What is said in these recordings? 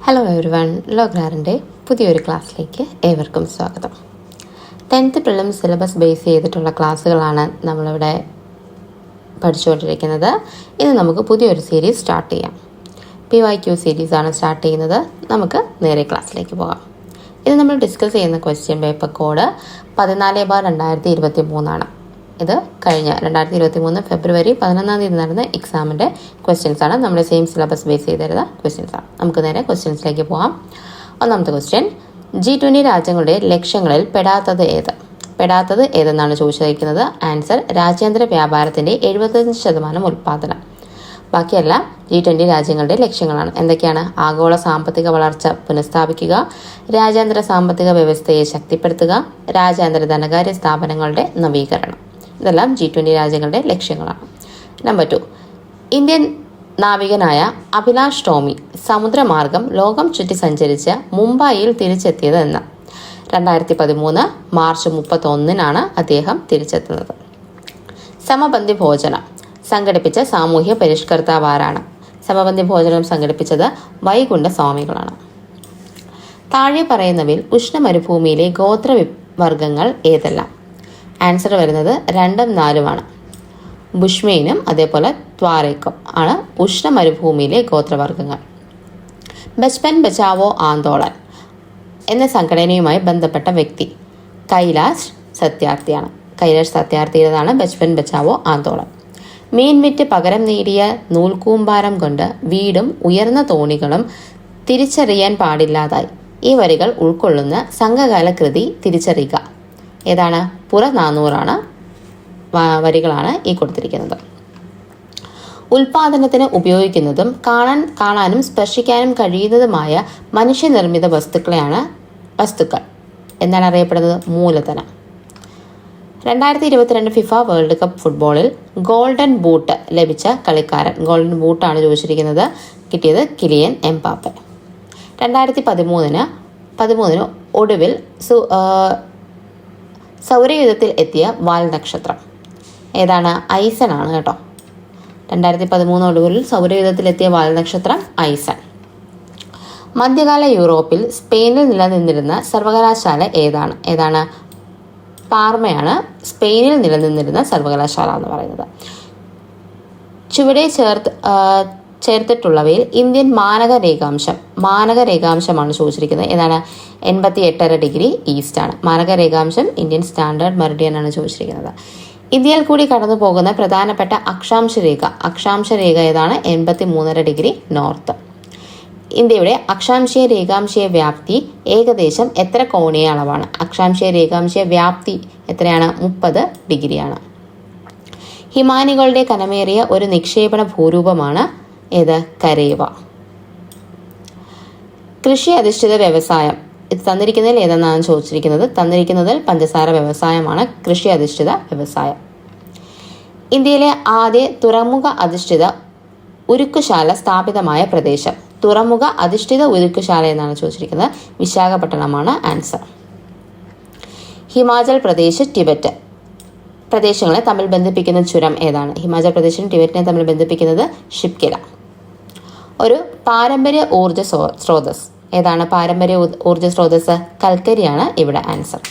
Hello everyone, ലോഗ്രാറിൻ്റെ പുതിയൊരു ക്ലാസ്സിലേക്ക് ഏവർക്കും സ്വാഗതം. 10th പ്രിലിംസ് സിലബസ് ബേസ് ചെയ്തിട്ടുള്ള ക്ലാസ്സുകളാണ് നമ്മളിവിടെ പഠിച്ചുകൊണ്ടിരിക്കുന്നത്. ഇന്ന് നമുക്ക് പുതിയൊരു സീരീസ് സ്റ്റാർട്ട് ചെയ്യാം. PYQ സീരീസാണ് സ്റ്റാർട്ട് ചെയ്യുന്നത്. നമുക്ക് നേരെ ക്ലാസ്സിലേക്ക് പോകാം. ഇത് നമ്മൾ ഡിസ്കസ് ചെയ്യുന്ന ക്വസ്റ്റ്യൻ പേപ്പർ കോഡ് 14/2023 ഇത് കഴിഞ്ഞ 2023 ഫെബ്രുവരി 11 നടന്ന എക്സാമിൻ്റെ ക്വസ്റ്റ്യൻസ് ആണ്. നമ്മുടെ സെയിം സിലബസ് ബേസ് ചെയ്തിരുന്ന ക്വസ്റ്റ്യൻസ് ആണ്. നമുക്ക് നേരെ ക്വസ്റ്റ്യൻസിലേക്ക് പോകാം. ഒന്നാമത്തെ ക്വസ്റ്റ്യൻ, G20 രാജ്യങ്ങളുടെ ലക്ഷ്യങ്ങളിൽ പെടാത്തത് ഏതെന്നാണ് ചോദിച്ചിരിക്കുന്നത്. ആൻസർ, രാജ്യാന്തര വ്യാപാരത്തിൻ്റെ 75% ഉൽപ്പാദനം. ബാക്കിയെല്ലാം G20 രാജ്യങ്ങളുടെ ലക്ഷ്യങ്ങളാണ്. എന്തൊക്കെയാണ്? ആഗോള സാമ്പത്തിക വളർച്ച പുനഃസ്ഥാപിക്കുക, രാജ്യാന്തര സാമ്പത്തിക വ്യവസ്ഥയെ ശക്തിപ്പെടുത്തുക, രാജ്യാന്തര ധനകാര്യ സ്ഥാപനങ്ങളുടെ നവീകരണം. ഇതെല്ലാം G20 രാജ്യങ്ങളുടെ ലക്ഷ്യങ്ങളാണ്. നമ്പർ 2, ഇന്ത്യൻ നാവികനായ അഭിലാഷ് ടോമി സമുദ്രമാർഗം ലോകം ചുറ്റി സഞ്ചരിച്ച് മുംബൈയിൽ തിരിച്ചെത്തിയത് എന്ന്. 2013 മാർച്ച് 31 അദ്ദേഹം തിരിച്ചെത്തുന്നത്. സമപന്തി ഭോജനം സംഘടിപ്പിച്ച സാമൂഹ്യ പരിഷ്കർത്താവ് ആരാണ്? സമപന്തി ഭോജനം സംഘടിപ്പിച്ചത് വൈകുണ്ഠ സ്വാമികളാണ്. താഴെ പറയുന്നവയിൽ ഉഷ്ണമരുഭൂമിയിലെ ഗോത്രവർഗങ്ങൾ ഏതെല്ലാം? ആൻസർ വരുന്നത് 2ഉം 4ഉമാണ്. ബുഷ്മെയിനും അതേപോലെ ത്വാരേക്കും ആണ് ഉഷ്ണമരുഭൂമിയിലെ ഗോത്രവർഗങ്ങൾ. ബച്പൻ ബച്ചാവോ ആന്തോളൻ എന്ന സംഘടനയുമായി ബന്ധപ്പെട്ട വ്യക്തി കൈലാഷ് സത്യാർത്ഥിയാണ്. കൈലാഷ് സത്യാർത്ഥിയുടേതാണ് ബച്പൻ ബച്ചാവോ ആന്തോളൻ. മീൻ വിറ്റ് പകരം നേടിയ നൂൽക്കൂമ്പാരം കൊണ്ട് വീടും ഉയർന്ന തോണികളും തിരിച്ചറിയാൻ പാടില്ലാതായി. ഈ വരികൾ ഉൾക്കൊള്ളുന്ന സംഘകാല കൃതി തിരിച്ചറിയുക. ഏതാണ്? പുറനാനൂറാണ് വരികളാണ് ഈ കൊടുത്തിരിക്കുന്നത്. ഉൽപാദനത്തിന് ഉപയോഗിക്കുന്നതും കാണാനും സ്പർശിക്കാനും കഴിയുന്നതുമായ മനുഷ്യനിർമ്മിത വസ്തുക്കൾ എന്നാണ് അറിയപ്പെടുന്നത്? മൂലധനം. 2022 ഫിഫ വേൾഡ് കപ്പ് ഫുട്ബോളിൽ ഗോൾഡൻ ബൂട്ട് ലഭിച്ച കളിക്കാരൻ. ഗോൾഡൻ ബൂട്ടാണ് ചോദിച്ചിരിക്കുന്നത്. കിട്ടിയത് കിലിയൻ എംബാപ്പെ. 2013 ഒടുവിൽ സൗരയൂഥത്തിൽ എത്തിയ വാൽ നക്ഷത്രം ഏതാണ്? ഐസൺ ആണ് കേട്ടോ. 2013 ഒടുവിൽ സൗരയൂഥത്തിലെത്തിയ വാൽ നക്ഷത്രം ഐസൺ. മധ്യകാല യൂറോപ്പിൽ സ്പെയിനിൽ നിലനിന്നിരുന്ന സർവകലാശാല ഏതാണ്? പാർമയാണ് സ്പെയിനിൽ നിലനിന്നിരുന്ന സർവകലാശാല എന്ന് പറയുന്നത്. ചുവടെ ചേർത്തിട്ടുള്ളവയിൽ ഇന്ത്യൻ മാനകരേഖാംശമാണ് ചോദിച്ചിരിക്കുന്നത്. ഏതാണ്? 88.5 ഡിഗ്രി ഈസ്റ്റ് ആണ്. മാനകരേഖാംശം ഇന്ത്യൻ സ്റ്റാൻഡേർഡ് മെറിഡിയൻ ആണ് ചോദിച്ചിരിക്കുന്നത്. ഇന്ത്യയിൽ കൂടി കടന്നു പോകുന്ന പ്രധാനപ്പെട്ട അക്ഷാംശരേഖ ഏതാണ്? 83.5 ഡിഗ്രി നോർത്ത്. ഇന്ത്യയുടെ അക്ഷാംശീയ രേഖാംശീയ വ്യാപ്തി ഏകദേശം എത്ര കോണീയ അളവാണ്? അക്ഷാംശീയ രേഖാംശീയ വ്യാപ്തി എത്രയാണ്? 30 ഡിഗ്രിയാണ്. ഹിമാനികളുടെ കനമേറിയ ഒരു നിക്ഷേപണ ഭൂരൂപമാണ് ഏത്? കരേവ. കൃഷി അധിഷ്ഠിത വ്യവസായം ഇത് തന്നിരിക്കുന്നതിൽ ഏതെന്നാണ് ചോദിച്ചിരിക്കുന്നത്. തന്നിരിക്കുന്നതിൽ പഞ്ചസാര വ്യവസായമാണ് കൃഷി അധിഷ്ഠിത വ്യവസായം. ഇന്ത്യയിലെ ആദ്യ തുറമുഖ അധിഷ്ഠിത ഉരുക്കുശാല സ്ഥാപിതമായ പ്രദേശം. തുറമുഖ അധിഷ്ഠിത ഉരുക്കുശാല എന്നാണ് ചോദിച്ചിരിക്കുന്നത്. വിശാഖപട്ടണമാണ് ആൻസർ. ഹിമാചൽ പ്രദേശ് ടിബറ്റ് പ്രദേശങ്ങളെ തമ്മിൽ ബന്ധിപ്പിക്കുന്ന ചുരം ഏതാണ്? ഹിമാചൽ പ്രദേശിനും ടിബറ്റിനെ തമ്മിൽ ബന്ധിപ്പിക്കുന്നത് ഷിപ്കില. ഒരു പാരമ്പര്യ ഊർജ സ്രോതസ് ഏതാണ്? പാരമ്പര്യ ഊർജ സ്രോതസ് കൽക്കരിയാണ് ഇവിടെ ആൻസർ.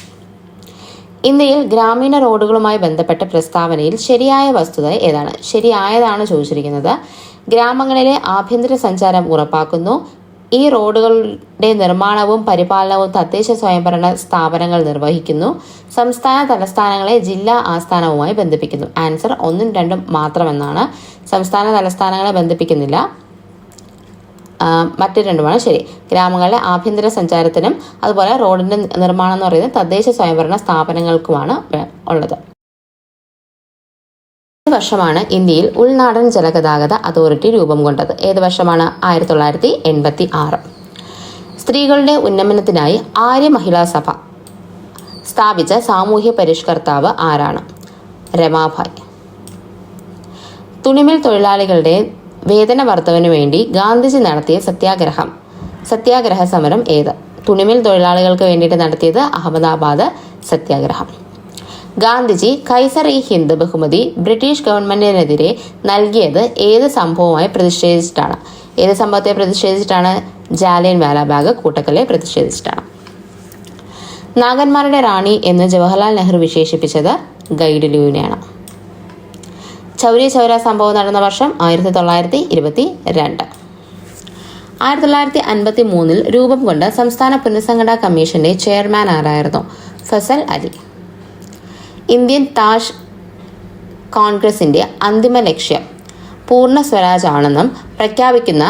ഇന്ത്യയിൽ ഗ്രാമീണ റോഡുകളുമായി ബന്ധപ്പെട്ട പ്രസ്താവനയിൽ ശരിയായ വസ്തുത ഏതാണ്? ശരിയായതാണ് ചോദിച്ചിരിക്കുന്നത്. ഗ്രാമങ്ങളിലെ ആഭ്യന്തര സഞ്ചാരം ഉറപ്പാക്കുന്നു. ഈ റോഡുകളുടെ നിർമ്മാണവും പരിപാലനവും തദ്ദേശ സ്വയംഭരണ സ്ഥാപനങ്ങൾ നിർവഹിക്കുന്നു. സംസ്ഥാന തലസ്ഥാനങ്ങളെ ജില്ലാ ആസ്ഥാനവുമായി ബന്ധിപ്പിക്കുന്നു. ആൻസർ 1ഉം 2ഉം മാത്രമെന്നാണ്. സംസ്ഥാന തലസ്ഥാനങ്ങളെ ബന്ധിപ്പിക്കുന്നില്ല, മറ്റ് രണ്ടുമാണ് ശരി. ഗ്രാമങ്ങളിലെ ആഭ്യന്തര സഞ്ചാരത്തിനും അതുപോലെ റോഡിന്റെ നിർമ്മാണം എന്ന് പറയുന്നത് തദ്ദേശ സ്വയംഭരണ സ്ഥാപനങ്ങൾക്കുമാണ് ഉള്ളത്. വർഷമാണ് ഇന്ത്യയിൽ ഉൾനാടൻ ജലഗതാഗത അതോറിറ്റി രൂപം കൊണ്ടത്? ഏത് വർഷമാണ്? 1986. സ്ത്രീകളുടെ ഉന്നമനത്തിനായി ആര്യ മഹിളാ സഭ സ്ഥാപിച്ച സാമൂഹ്യ പരിഷ്കർത്താവ് ആരാണ്? രമാഭായ്. തുണിമിൽ തൊഴിലാളികളുടെ വേതന വർധനവിനു വേണ്ടി ഗാന്ധിജി നടത്തിയ സത്യാഗ്രഹ സമരം ഏത്? തുണിമിൽ തൊഴിലാളികൾക്ക് വേണ്ടിയിട്ട് നടത്തിയത് അഹമ്മദാബാദ് സത്യാഗ്രഹം. ഗാന്ധിജി കൈസർ ഇ ഹിന്ദ് ബഹുമതി ബ്രിട്ടീഷ് ഗവൺമെന്റിനെതിരെ നൽകിയത് ഏത് സംഭവവുമായി പ്രതിഷേധിച്ചിട്ടാണ്? ഏത് സംഭവത്തെ പ്രതിഷേധിച്ചിട്ടാണ്? ജാലിയൻ വാലാബാഗ് കൂട്ടക്കൊലയെ പ്രതിഷേധിച്ചിട്ടാണ്. നാഗന്മാരുടെ റാണി എന്ന് ജവഹർലാൽ നെഹ്റു വിശേഷിപ്പിച്ചത് ഗൈഡിലുവിനെയാണ്. ചൗരി ചൗര സംഭവം നടന്ന വർഷം 1922. 1953 രൂപം കൊണ്ട സംസ്ഥാന പുനഃസംഘടനാ കമ്മീഷന്റെ ചെയർമാൻ ആരായിരുന്നു? ഫസൽ അലി. ഇന്ത്യൻ താഷ് കോൺഗ്രസിന്റെ അന്തിമ ലക്ഷ്യം പൂർണ്ണ സ്വരാജ് ആണെന്നും പ്രഖ്യാപിക്കുന്ന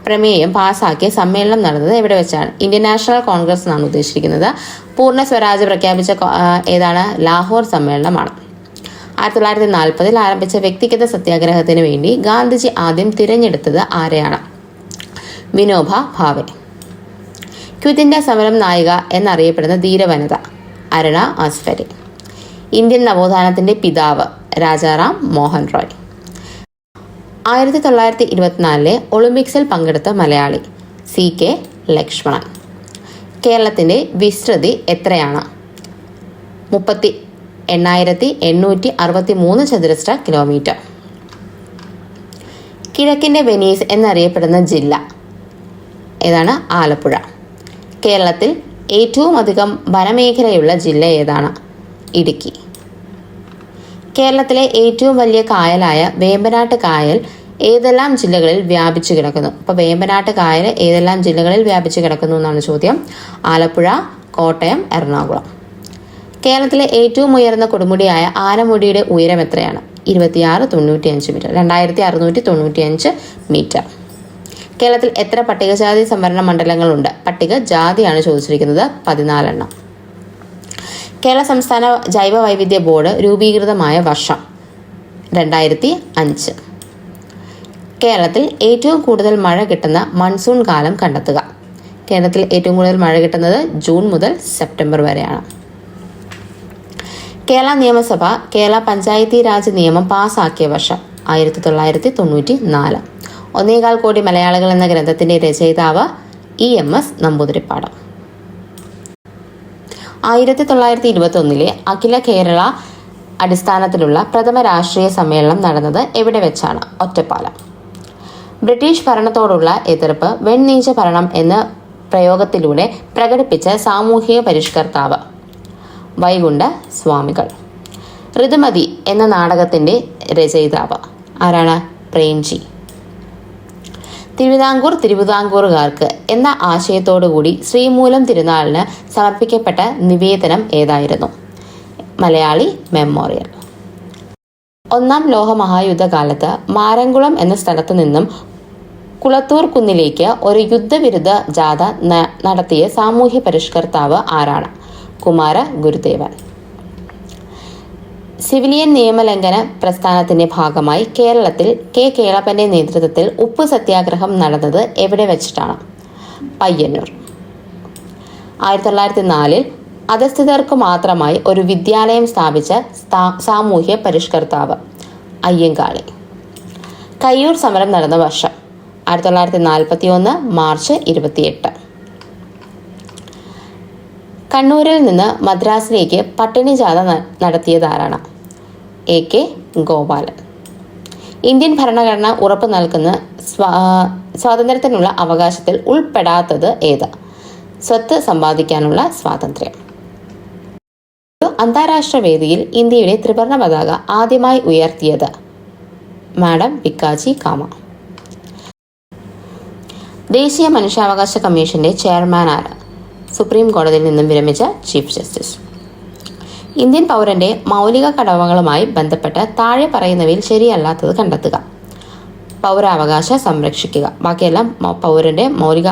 പ്രമേയം പാസാക്കിയ സമ്മേളനം നടന്നത് എവിടെ വെച്ചാണ്? ഇന്ത്യൻ നാഷണൽ കോൺഗ്രസ് എന്നാണ് ഉദ്ദേശിക്കുന്നത്. പൂർണ്ണ സ്വരാജ് പ്രഖ്യാപിച്ച ഏതാണ്? ലാഹോർ സമ്മേളനമാണ്. 1940 ആരംഭിച്ച വ്യക്തിഗത സത്യാഗ്രഹത്തിന് വേണ്ടി ഗാന്ധിജി ആദ്യം തിരഞ്ഞെടുത്തത് ആരെയാണ്? വിനോബ ഭാവെ. ക്വിറ്റ് ഇന്ത്യ സമരം നായിക എന്നറിയപ്പെടുന്ന ധീരവനിത അരുണ ആസ്ഫരി. ഇന്ത്യൻ നവോത്ഥാനത്തിന്റെ പിതാവ് രാജാറാം മോഹൻ റോയ്. 1924 ഒളിമ്പിക്സിൽ പങ്കെടുത്ത മലയാളി CK ലക്ഷ്മണൻ. കേരളത്തിന്റെ വിസ്തൃതി എത്രയാണ്? 38,863 ചതുരശ്ര കിലോമീറ്റർ. കിഴക്കിന്റെ വെനീസ് എന്നറിയപ്പെടുന്ന ജില്ല ഏതാണ്? ആലപ്പുഴ. കേരളത്തിൽ ഏറ്റവും അധികം വനമേഖലയുള്ള ജില്ല ഏതാണ്? ഇടുക്കി. കേരളത്തിലെ ഏറ്റവും വലിയ കായലായ വേമ്പനാട്ട് കായൽ ഏതെല്ലാം ജില്ലകളിൽ വ്യാപിച്ചു കിടക്കുന്നു? അപ്പോൾ വേമ്പനാട്ട് കായൽ ഏതെല്ലാം ജില്ലകളിൽ വ്യാപിച്ചു കിടക്കുന്നു എന്നാണ് ചോദ്യം. ആലപ്പുഴ, കോട്ടയം, എറണാകുളം. കേരളത്തിലെ ഏറ്റവും ഉയർന്ന കൊടുമുടിയായ ആനമുടിയുടെ ഉയരം എത്രയാണ്? 2695 മീറ്റർ, 2695 മീറ്റർ. കേരളത്തിൽ എത്ര പട്ടികജാതി സംവരണ മണ്ഡലങ്ങളുണ്ട്? പട്ടിക ജാതിയാണ് ചോദിച്ചിരിക്കുന്നത്, 14 എണ്ണം. കേരള സംസ്ഥാന ജൈവ വൈവിധ്യ ബോർഡ് രൂപീകൃതമായ വർഷം 2005. കേരളത്തിൽ ഏറ്റവും കൂടുതൽ മഴ കിട്ടുന്ന മൺസൂൺ കാലം കണ്ടെത്തുക. കേരളത്തിൽ ഏറ്റവും കൂടുതൽ മഴ കിട്ടുന്നത് ജൂൺ മുതൽ സെപ്റ്റംബർ വരെയാണ്. കേരള നിയമസഭ കേരള പഞ്ചായത്തി രാജ് നിയമം പാസാക്കിയ വർഷം 1994. 1.25 കോടി മലയാളികൾ എന്ന ഗ്രന്ഥത്തിന്റെ രചയിതാവ് EMS നമ്പൂതിരിപ്പാട്. 1921 അഖില കേരള അടിസ്ഥാനത്തിലുള്ള പ്രഥമ രാഷ്ട്രീയ സമ്മേളനം നടന്നത് എവിടെ വെച്ചാണ്? ഒറ്റപ്പാലം. ബ്രിട്ടീഷ് ഭരണത്തോടുള്ള എതിർപ്പ് വെണ്ണീച്ച ഭരണം എന്ന പ്രയോഗത്തിലൂടെ പ്രകടിപ്പിച്ച സാമൂഹിക പരിഷ്കർത്താവ് വൈകുണ്ഠ സ്വാമികൾ. ഋതുമതി എന്ന നാടകത്തിന്റെ രചയിതാവ് ആരാണ്? പ്രേംജി. തിരുവിതാംകൂറുകാർക്ക് എന്ന ആശയത്തോടുകൂടി ശ്രീമൂലം തിരുനാളിന് സമർപ്പിക്കപ്പെട്ട നിവേദനം ഏതായിരുന്നു? മലയാളി മെമ്മോറിയൽ. ഒന്നാം ലോകമഹായുദ്ധകാലത്ത് മാരംകുളം എന്ന സ്ഥലത്തു നിന്നും കുളത്തൂർ കുന്നിലേക്ക് ഒരു യുദ്ധവിരുദ്ധ ജാഥ നടത്തിയ സാമൂഹ്യ പരിഷ്കർത്താവ് ആരാണ്? കുമാര ഗുരുദേവൻ. സിവിലിയൻ നിയമലംഘന പ്രസ്ഥാനത്തിന്റെ ഭാഗമായി കേരളത്തിൽ കേളപ്പന്റെ നേതൃത്വത്തിൽ ഉപ്പ് സത്യാഗ്രഹം നടന്നത് എവിടെ വെച്ചിട്ടാണ്? പയ്യന്നൂർ. 1904 അധസ്ഥിതർക്ക് മാത്രമായി ഒരു വിദ്യാലയം സ്ഥാപിച്ച സാമൂഹ്യ പരിഷ്കർത്താവ് അയ്യങ്കാളി. കയ്യൂർ സമരം നടന്ന വർഷം 1941 മാർച്ച് 28. കണ്ണൂരിൽ നിന്ന് മദ്രാസിലേക്ക് പട്ടിണി ജാഥ നടത്തിയതാരാണ്? AK ഗോപാലൻ. ഇന്ത്യൻ ഭരണഘടന ഉറപ്പു നൽകുന്ന സ്വാതന്ത്ര്യത്തിനുള്ള അവകാശത്തിൽ ഉൾപ്പെടാത്തത് ഏത്? സ്വത്ത് സമ്പാദിക്കാനുള്ള സ്വാതന്ത്ര്യം. അന്താരാഷ്ട്ര വേദിയിൽ ഇന്ത്യയുടെ ത്രിവർണ്ണ പതാക ആദ്യമായി ഉയർത്തിയത് മാഡം ഭിക്കാജി കാമ. ദേശീയ മനുഷ്യാവകാശ കമ്മീഷന്റെ ചെയർമാൻ ആര്? സുപ്രീം കോടതിയിൽ നിന്നും വിരമിച്ച ചീഫ് ജസ്റ്റിസ്. ഇന്ത്യൻ പൗരന്റെ മൗലിക കടമകളുമായി ബന്ധപ്പെട്ട് താഴെ പറയുന്നവയിൽ ശരിയല്ലാത്തത് കണ്ടെത്തുക. പൗരാവകാശം സംരക്ഷിക്കുക. ബാക്കിയെല്ലാം പൗരന്റെ മൗലിക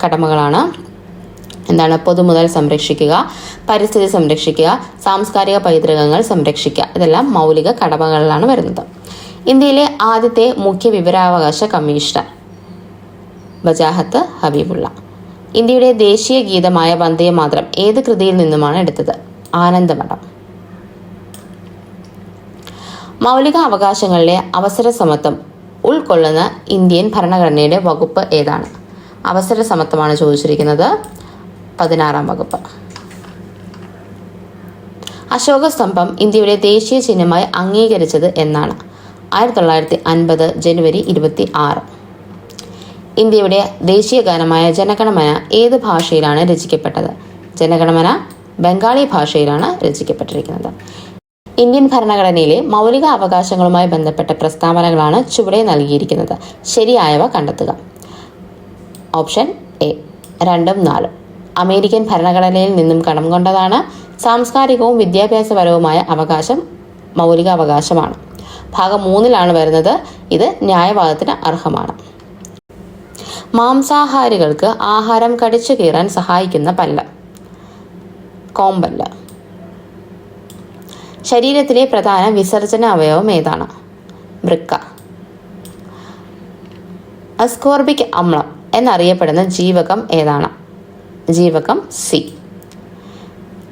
കടമകളാണ്. എന്താണ്? പൊതുമുതൽ സംരക്ഷിക്കുക, പരിസ്ഥിതി സംരക്ഷിക്കുക, സാംസ്കാരിക പൈതൃകങ്ങൾ സംരക്ഷിക്കുക. ഇതെല്ലാം മൗലിക കടമകളിലാണ് വരുന്നത്. ഇന്ത്യയിലെ ആദ്യത്തെ മുഖ്യ വിവരാവകാശ കമ്മീഷണർ വജാഹത്ത് ഹബീബുള്ള. ഇന്ത്യയുടെ ദേശീയ ഗീതമായ വന്ദേ മാതരം ഏത് കൃതിയിൽ നിന്നുമാണ് എടുത്തത്? ആനന്ദമഠം. മൗലിക അവകാശങ്ങളിലെ അവസര സമത്വം ഉൾക്കൊള്ളുന്ന ഇന്ത്യൻ ഭരണഘടനയുടെ വകുപ്പ് ഏതാണ്? അവസര സമത്വമാണ് ചോദിച്ചിരിക്കുന്നത്, 16-ാം വകുപ്പ്. അശോക സ്തംഭം ഇന്ത്യയുടെ ദേശീയ ചിഹ്നമായി അംഗീകരിച്ചത് എന്നാണ്? 1950 ജനുവരി 26. ഇന്ത്യയുടെ ദേശീയ ഗാനമായ ജനഗണമന ഏത് ഭാഷയിലാണ് രചിക്കപ്പെട്ടത്? ജനഗണമന ബംഗാളി ഭാഷയിലാണ് രചിക്കപ്പെട്ടിരിക്കുന്നത്. ഇന്ത്യൻ ഭരണഘടനയിലെ മൗലിക അവകാശങ്ങളുമായി ബന്ധപ്പെട്ട പ്രസ്താവനകളാണ് ചുവടെ നൽകിയിരിക്കുന്നത്. ശരിയായവ കണ്ടെത്തുക. ഓപ്ഷൻ എ 2ഉം 4ഉം. അമേരിക്കൻ ഭരണഘടനയിൽ നിന്നും കടം കൊണ്ടതാണ്. സാംസ്കാരികവും വിദ്യാഭ്യാസപരവുമായ അവകാശം മൗലിക അവകാശമാണ്. ഭാഗം 3ലാണ് വരുന്നത്. ഇത് ന്യായവാദത്തിന് അർഹമാണ്. മാംസാഹാരികൾക്ക് ആഹാരം കടിച്ചു കീറാൻ സഹായിക്കുന്ന പല്ല്? കോമ്പല്ല്. ശരീരത്തിലെ പ്രധാന വിസർജന അവയവം ഏതാണ്? വൃക്ക. അസ്കോർബിക് അമ്ലം എന്നറിയപ്പെടുന്ന ജീവകം ഏതാണ്? ജീവകം സി.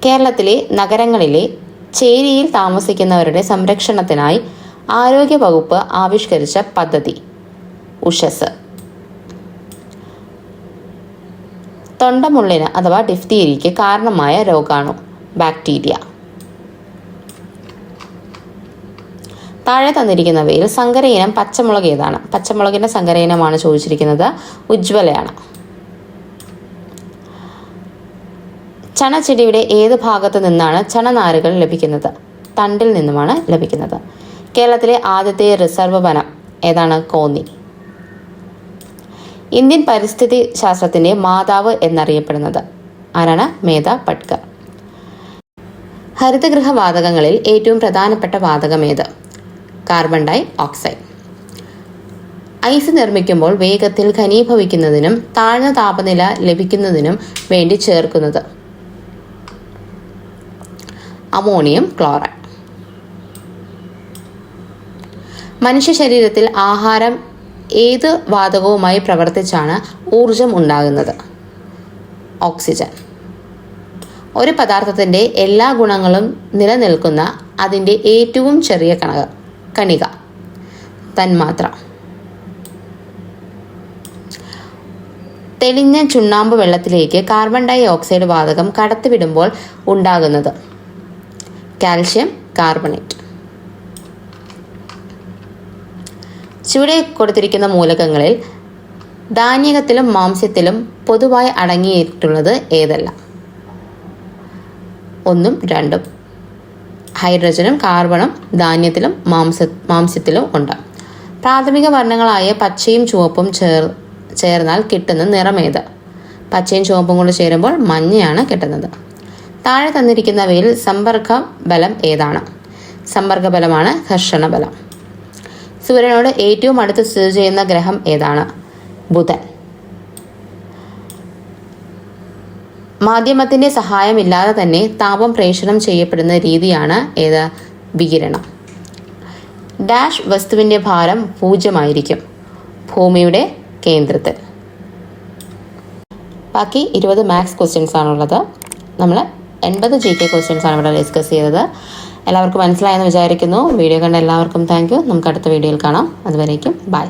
കേരളത്തിലെ നഗരങ്ങളിലെ ചേരിയിൽ താമസിക്കുന്നവരുടെ സംരക്ഷണത്തിനായി ആരോഗ്യ വകുപ്പ് ആവിഷ്കരിച്ച പദ്ധതി? ഉഷസ്. തൊണ്ടമുള്ളിന് അഥവാ ഡിഫ്തീരിയയ്ക്ക് കാരണമായ രോഗാണു? ബാക്ടീരിയ. താഴെ തന്നിരിക്കുന്നവയിൽ സങ്കര ഇനം പച്ചമുളക് ഏതാണ്? പച്ചമുളകിന്റെ സങ്കര ഇനമാണ് ചോദിച്ചിരിക്കുന്നത്. ഉജ്ജ്വലയാണ്. ചണച്ചെടിയുടെ ഏത് ഭാഗത്തു നിന്നാണ് ചണനാരുകൾ ലഭിക്കുന്നത്? തണ്ടിൽ നിന്നുമാണ് ലഭിക്കുന്നത്. കേരളത്തിലെ ആദ്യത്തെ റിസർവ് വനം ഏതാണ്? കോന്നി. ഇന്ത്യൻ പരിസ്ഥിതി ശാസ്ത്രത്തിന്റെ മാതാവ് എന്നറിയപ്പെടുന്നത് ആരാണ്? മേധ പട്കർ. ഹരിതഗൃഹ വാതകങ്ങളിൽ ഏറ്റവും പ്രധാനപ്പെട്ട വാതകം ഏത്? Carbon dye oxide. ഐസ് നിർമ്മിക്കുമ്പോൾ വേഗത്തിൽ ഘനീഭവിക്കുന്നതിനും താഴ്ന്ന താപനില ലഭിക്കുന്നതിനും വേണ്ടി ചേർക്കുന്നത്? Ammonium chloride. മനുഷ്യ ശരീരത്തിൽ ആഹാരം ഏത് വാതകവുമായി പ്രവർത്തിച്ചാണ് ഊർജം ഉണ്ടാകുന്നത്? ഓക്സിജൻ. ഒരു പദാർത്ഥത്തിന്റെ എല്ലാ ഗുണങ്ങളും നിലനിൽക്കുന്ന അതിന്റെ ഏറ്റവും ചെറിയ കണിക? തന്മാത്ര. തെളിഞ്ഞ ചുണ്ണാമ്പ് വെള്ളത്തിലേക്ക് കാർബൺ ഡൈ ഓക്സൈഡ് വാതകം കടത്തിവിടുമ്പോൾ ഉണ്ടാകുന്നത്? Calcium carbonate. ചുവടെ കൊടുത്തിരിക്കുന്ന മൂലകങ്ങളിൽ ധാന്യകത്തിലും മാംസ്യത്തിലും പൊതുവായി അടങ്ങിയിട്ടുള്ളത് ഏതെല്ലാം? 1ഉം 2ഉം. ഹൈഡ്രജനും കാർബണും ധാന്യത്തിലും മാംസ്യത്തിലും ഉണ്ട്. പ്രാഥമിക വർണ്ണങ്ങളായ പച്ചയും ചുവപ്പും ചേർന്നാൽ കിട്ടുന്ന നിറമേത്? പച്ചയും ചുവപ്പും കൊണ്ട് ചേരുമ്പോൾ മഞ്ഞയാണ് കിട്ടുന്നത്. താഴെ തന്നിരിക്കുന്നവയിൽ സമ്പർക്ക ബലം ഏതാണ്? സമ്പർക്ക ബലമാണ് ഘർഷണ ബലം. സൂര്യനോട് ഏറ്റവും അടുത്ത് സ്ഥിതി ചെയ്യുന്ന ഗ്രഹം ഏതാണ്? ബുധൻ. മാധ്യമത്തിന്റെ സഹായമില്ലാതെ തന്നെ താപം പ്രേഷണം ചെയ്യപ്പെടുന്ന രീതിയാണ് ഏത്? വികിരണം. ഡാഷ് വസ്തുവിന്റെ ഭാരം 0 ഭൂമിയുടെ കേന്ദ്രത്തിൽ. ബാക്കി 20 മാത്സ് ക്വസ്റ്റ്യൻസ് ആണുള്ളത്. നമ്മൾ 80 GK ക്വസ്റ്റ്യൻസ് ആണ് ഇവിടെ ഡിസ്കസ് ചെയ്തത്. എല്ലാവർക്കും മനസ്സിലായെന്ന് വിചാരിക്കുന്നു. വീഡിയോ കണ്ട എല്ലാവർക്കും താങ്ക് യു. നമുക്ക് അടുത്ത വീഡിയോയിൽ കാണാം. അതുവരേക്കും ബൈ.